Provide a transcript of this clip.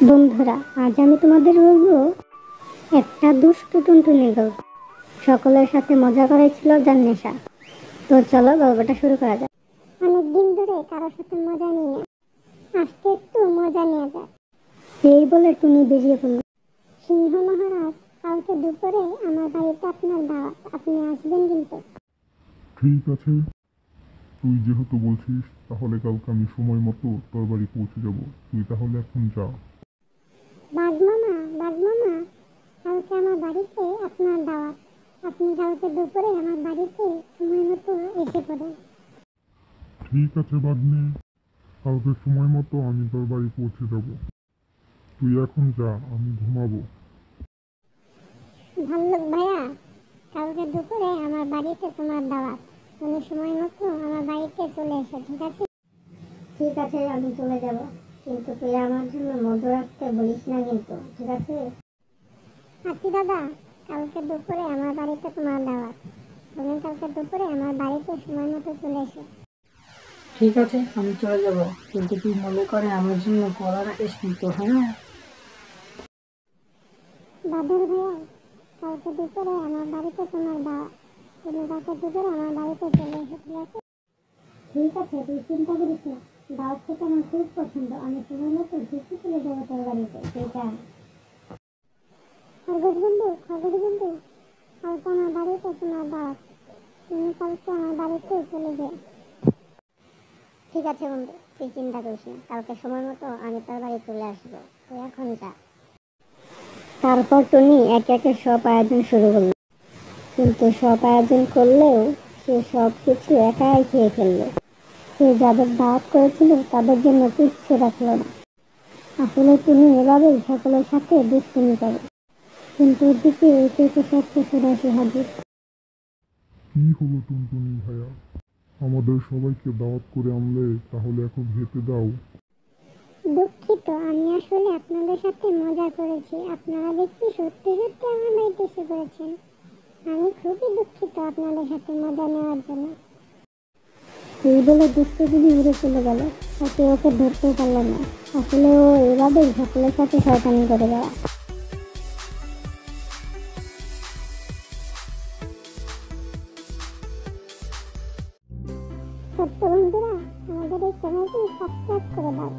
বন্ধুরা, আজ আমি তোমাদের বলবো একটা দুষ্টু টুনটুনির গল্প। সকলের সাথে মজা করাই ছিল যার নেশা। তো চলো গল্পটা শুরু করা যাক। অনেকদিন ধরে কারোর সাথে মজা নিই না, আজকে একটু মজা নেওয়া যাক। এই বলে টুনি বেরিয়ে পড়ল। সিংহ মহারাজ, কালকে দুপুরে আমার বাড়িতে আপনার দাওয়াত, আপনি আসবেন কিন্তু। ঠিক আছে, তুই যেহেতু বলছিস তাহলে কালকে আমি সময় মতো তোর বাড়ি পৌঁছে যাব। তুই তাহলে এখন যা। বাঘ মামা, বাঘ মামা, কালকে আমার বাড়িতে আপনার দাওয়াত, আপনি কালকে দুপুরে আমার বাড়িতে সময় মতো এসে পড়েন। ঠিক আছে বাগনে, কালকে সময় মতো আমি তোর বাড়ি পৌঁছে যাব। তুই এখন যা, আমি ঘুমাবো। ভাল্লুক ভাইয়া, কালকে দুপুরে আমার বাড়িতে তোমার দাওয়াত, তুমি সময় মতো আমার বাড়িতে চলে এসো, ঠিক আছে? ঠিক আছে, আমি চলে যাব, কিন্তু তুই আমার জন্য মধু রাখতে বলিস না কিন্তু, ঠিক আছে? হাতি দাদা, কালকে দুপুরে আমার বাড়িতে তোমার দাওয়াত, তুমি কালকে দুপুরে আমার বাড়িতে সময় মতো চলে এসো। ঠিক আছে, আমি চলে যাব, কিন্তু তুই মনে করে আমার জন্য কলা রাখিস কিন্তু, হ্যাঁ? বাদর ভাইয়া, কালকে দুপুরে আমার বাড়িতে তোমার দাওয়াত, তুমি কালকে দুপুরে আমার বাড়িতে চলে এসো, ঠিক আছে? ঠিক আছে, তুই চিন্তা করিস না, দাওয়াত খেতে আমার খুব পছন্দ, আমি সময় মতো ঘুরতে চলে যাবো তোর বাড়িতে, তুই যা। খরগোশ বন্ধু, খরগোশ বন্ধু, কালকে আমার বাড়িতে তোমার দাওয়াত, তুমি কালকে আমার বাড়িতে চলে যাও। ঠিক আছে বন্ধু, তুই চিন্তা করিস না, কালকে সময় মতো আমি তোর বাড়ি চলে আসবো, তুই এখন যা। তারপর টুনি একে একে সব আয়োজন শুরু করলো, কিন্তু সব আয়োজন করলেও সে সব কিছু একাই খেয়ে ফেললো। সে যাদের দাওয়াত করেছিল তাদের জন্য কিচ্ছু রাখলো না। আসলে টুনি এভাবেই সকলের সাথে দুষ্টুমি করে, কিন্তু এদিকে একে একে সব কিছু রাশি হাজির। কি হলো টুনটুনি ভাইয়া, আমাদের সবাইকে দাওয়াত করে আনলে, তাহলে এখন যেতে দাও। দুঃখিত, আমি আসলে আপনাদের সাথে মজা করেছি, আপনারা দেখছি সত্যি সত্যি আমার বাড়িতে এসে পড়েছেন। আমি খুবই দুঃখিত আপনাদের সাথে মজা নেওয়ার জন্য। এই বলে দুষ্টু দিদি উড়ে চলে গেল, তাকে ওকে ধরতে পারল না। আসলে ও এভাবেই সকলের সাথে শয়তানি করে বেড়ায়। ছোট্ট বন্ধুরা, আমাদের এই চ্যানেলটি সাবস্ক্রাইব করে দাও।